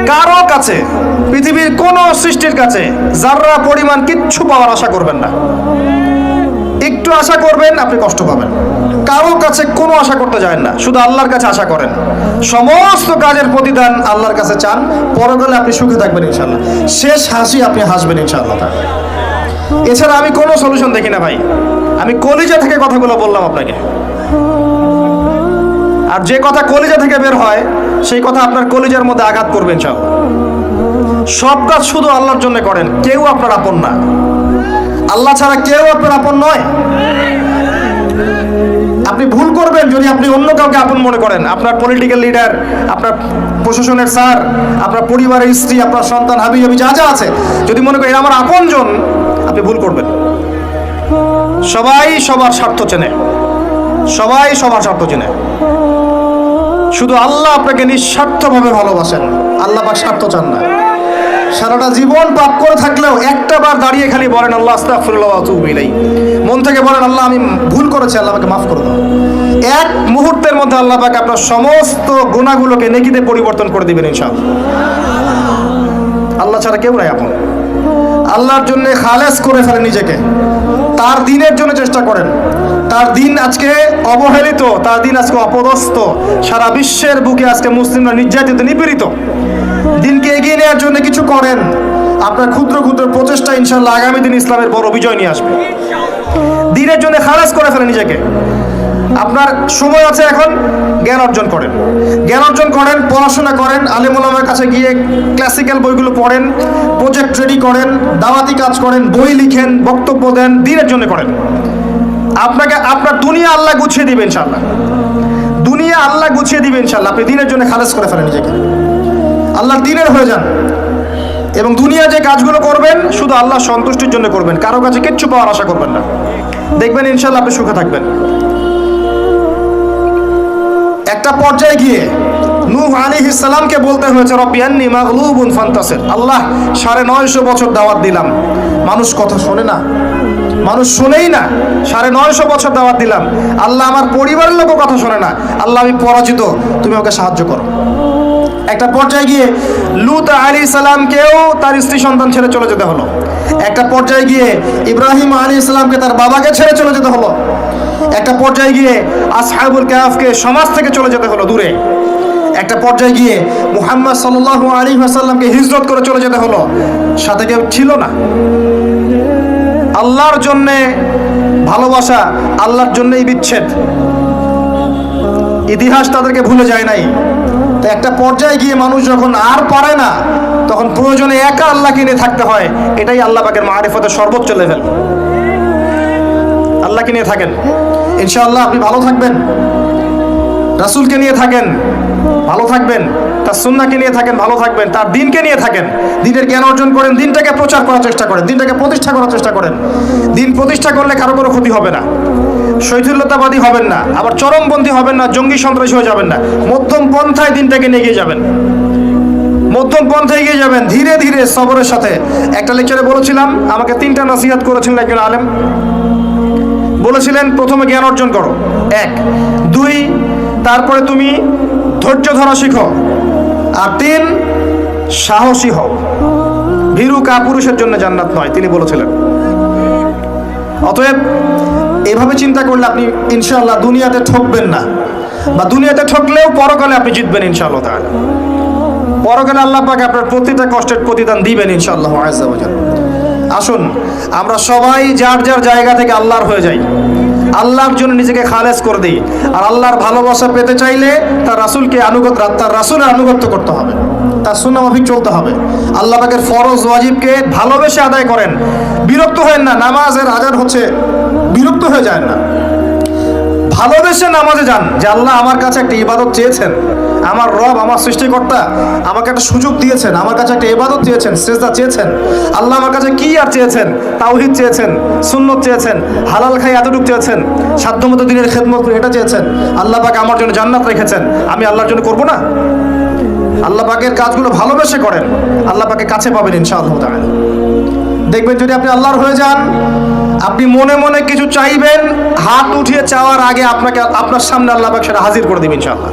কারো কাছে, পৃথিবীর কোন সৃষ্টির কাছে যাররা পরিমাণ কিচ্ছু পাওয়ার আশা করবেন না। একটু আশা করবেন আপনি কষ্ট পাবেন। কারো কাছে কোনো আশা করতে যায় না, শুধু আল্লাহর কাছে আশা করেন। সমস্ত কাজের প্রতিদান আল্লাহর কাছে চান, পরকালে আপনি সুখে থাকবেন ইনশাআল্লাহ। শেষ হাসি আপনি হাসবেন ইনশাআল্লাহ। এছাড়া আমি কোনো সলিউশন দেখি না ভাই। আমি কলিজা থেকে কথাগুলো বললাম আপনাকে, আর যে কথা কলিজা থেকে বের হয় সেই কথা আপনার কলিজার মধ্যে আঘাত করবে ইনশাআল্লাহ। সব কাজ শুধু আল্লাহর জন্য করেন, কেউ আপনার আপন না। আল্লাহ ছাড়া কেউ আপনার আপন নয়। আপনি ভুল করবেন যদি আপনি অন্য কাউকে আপন মনে করেন। আপনার পলিটিক্যাল লিডার, আপনার প্রশাসনের স্যার, আপনার পরিবারের স্ত্রী, আপনার সন্তান, হাবি হাবি যা যা আছে, যদি মনে করেন আমার আপনজন, আপনি ভুল করবেন। সবাই সবার স্বার্থ চেনে, সবাই সবার স্বার্থ চেনে। শুধু আল্লাহ আপনাকে নিঃস্বার্থভাবে ভালোবাসেন, আল্লাহ পাক স্বার্থ চান না। সারাটা জীবন পাপ করে থাকলেও একটা বার দাঁড়িয়ে খালি বলেন আল্লাহ আস্তাগফিরুল্লাহ ওয়া আতুবু ইলাইহি, মন থেকে বলেন আল্লাহ আমি ভুল করেছি, আল্লাহ আমাকে মাফ করে দাও। এক মুহূর্তের মধ্যে আল্লাহ পাক আপনার সমস্ত গুনাহগুলোকে নেকিতে পরিবর্তন করে দিবেন ইনশাআল্লাহ। আল্লাহ ছাড়া কেউ নাই আপন। আল্লাহর জন্য খালেস করে ফেলেন নিজেকে, তার দিনের জন্য চেষ্টা করেন। তার দিন আজকে অবহেলিত, তার দিন আজকে অপদস্থ। সারা বিশ্বের বুকে আজকে মুসলিমরা নির্যাতিত, নিপীড়িত। দিনকে এগিয়ে নেওয়ার জন্য কিছু করেন। আপনার ক্ষুদ্র ক্ষুদ্র প্রচেষ্টা ইনশাআল্লাহ আগামী দিন ইসলামের বড় বিজয় নিয়ে আসবে। দিনের জন্য খালেস করে ফেলেন নিজেকে। আপনার সময় আছে এখন, জ্ঞান অর্জন করেন, জ্ঞান অর্জন করেন, পড়াশোনা করেন, আলেম ওলামার কাছে গিয়ে ক্লাসিক্যাল বইগুলো পড়েন, প্রজেক্ট রেডি করেন, দাওয়াতি কাজ করেন, বই লিখেন, বক্তব্য দেন, দিনের জন্য করেন। আপনাকে আপনার দুনিয়া আল্লাহ গুছিয়ে দিবে ইনশাআল্লাহ। দুনিয়া আল্লাহ গুছিয়ে দিবে ইনশাআল্লাহ। আপনি দিনের জন্য খালেস করে ফেলেন নিজেকে, আল্লাহর দিনের হয়ে যান। এবং দুনিয়া যে কাজগুলো করবেন শুধু আল্লাহ সন্তুষ্টির জন্য করবেন, কারো কাছে কিচ্ছু পাওয়ার আশা করবেন না। দেখবেন ইনশাআল্লাহ আপনি সুখে থাকবেন। একটা পর্যায়ে গিয়ে নূহ আলাইহিস সালামকে বলতে হয়েছে রব্বি আন্নী মাগলুবুন ফান্তাসির। আল্লাহ 950 বছর দাওয়াত দিলাম, মানুষ কথা শোনে না, মানুষ শোনেই না। 950 বছর দাওয়াত দিলাম, আল্লাহ আমার পরিবারের লোকও কথা শোনে না। আল্লাহ আমি পরাজিত, তুমি আমাকে সাহায্য করো। একটা পর্যায়ে গিয়ে লূত আলাইহিস সালামকেও তার স্ত্রী সন্তান ছেড়ে চলে যেতে হলো। একটা পর্যায়ে গিয়ে ইব্রাহিম আলাইহিস সালামকে তার বাবাকে ছেড়ে চলে যেতে হলো। একটা পর্যায়ে গিয়ে আসহাবুল কাহফকে সমাজ থেকে চলে যেতে হলো দূরে। একটা পর্যায়ে গিয়ে মুহাম্মদ সাল্লাল্লাহু আলাইহি ওয়াসাল্লামকে হিজরত করে চলে যেতে হলো, সাথে কেউ ছিল না। আল্লাহর জন্যে ভালোবাসা, আল্লাহর জন্যই বিচ্ছেদ। ইতিহাস তাদেরকে ভুলে যায় নাই। তো একটা পর্যায়ে গিয়ে মানুষ যখন আর পারে না, তখন প্রয়োজনে একা আল্লাহকে নিয়ে থাকতে হয়। এটাই আল্লাহ পাকের মারিফতের সর্বোচ্চ লেভেল। আল্লাহকে নিয়ে থাকেন, ইনশাআল্লাহ আপনি ভালো থাকবেন। রাসূলকে নিয়ে থাকেন, ভালো থাকবেন। তার সুন্নাহকে নিয়ে থাকেন, ভালো থাকবেন। তার দিনকে নিয়ে থাকেন, দিনের জ্ঞান অর্জন করেন, দিনটাকে প্রচার করার চেষ্টা করেন, দিনটাকে প্রতিষ্ঠা করার চেষ্টা করেন। দিন প্রতিষ্ঠা করলে কারো কোনো ক্ষতি হবে না। শৈথিল্যতাবাদী হবেন না, আবার চরমপন্থী হবেন না, জঙ্গি সন্ত্রাসী হয়ে যাবেন না। মধ্যম পন্থায় দিনটাকে নিয়ে গিয়ে যাবেন, মধ্যম পন্থায় এগিয়ে যাবেন, ধীরে ধীরে সবরের সাথে। একটা লেকচারে বলেছিলাম, আমাকে 3টা নসিহত করেছিলেন একজন আলেম। বলেছিলেন প্রথমে জ্ঞান অর্জন করো, 1, 2, তারপরে তুমি ধৈর্য ধরা শিখো, আর 3 সাহসী হও। ভীরু কাপুরুষের জন্য জান্নাত নয়, তিনি বলেছিলেন। অতএব এভাবে চিন্তা করলে আপনি ইনশাআল্লাহ দুনিয়াতে ঠকবেন না, বা দুনিয়াতে ঠকলেও পরকালে আপনি জিতবেন ইনশাআল্লাহ তাআলা। পরকালে আল্লাহ পাক আপনার প্রতিটা কষ্টের প্রতিদান দিবেন ইনশাআল্লাহ আযজা ওয়া জাল। আসুন আমরা সবাই যার যার জায়গা থেকে আল্লাহর হয়ে যাই, আল্লাহর জন্য নিজেকে খালেস করে দিই। আর আল্লাহর ভালোবাসা পেতে চাইলে তার রাসূলকে তার রাসূলের আনুগত্য করতে হবে, তার সুন্নাহ মাফিক চলতে হবে। আল্লাহ পাকের ফরজ ওয়াজিবকে ভালোবেসে আদায় করেন, বিরক্ত হয়েন না। নামাজের আজান হচ্ছে, বিরক্ত হয়ে যায় না, ভালোবেসে নামাজে যান। যে আল্লাহ আমার কাছে একটা ইবাদত চেয়েছেন, আমার রব, আমার সৃষ্টিকর্তা আমাকে একটা সুযোগ দিয়েছেন, আমার কাছে একটা ইবাদত চেয়েছেন, সিজদা চেয়েছেন। আল্লাহ আমার কাছে কি আর চেয়েছেন? তাওহীদ চেয়েছেন, সুন্নত চেয়েছেন, হালাল খাই এতটুকু চেয়েছেন, সাধ্যমতো দিনের খেদমত করে এটা চেয়েছেন। আল্লাহ পাক আমার জন্য জান্নাত রেখেছেন, আমি আল্লাহর জন্য করব না? আল্লাহ পাকের কাজগুলো ভালোবেসে করেন, আল্লাহ পাকে কাছে পাবেন ইনশাআল্লাহ তাআলা। দেখবেন যদি আপনি আল্লাহর হয়ে যান, আপনি মনে মনে কিছু চাইবেন, হাত উঠিয়ে চাওয়ার আগে আপনার সামনে আল্লাহ পাক সেটা হাজির করে দিবেন ইনশাআল্লাহ।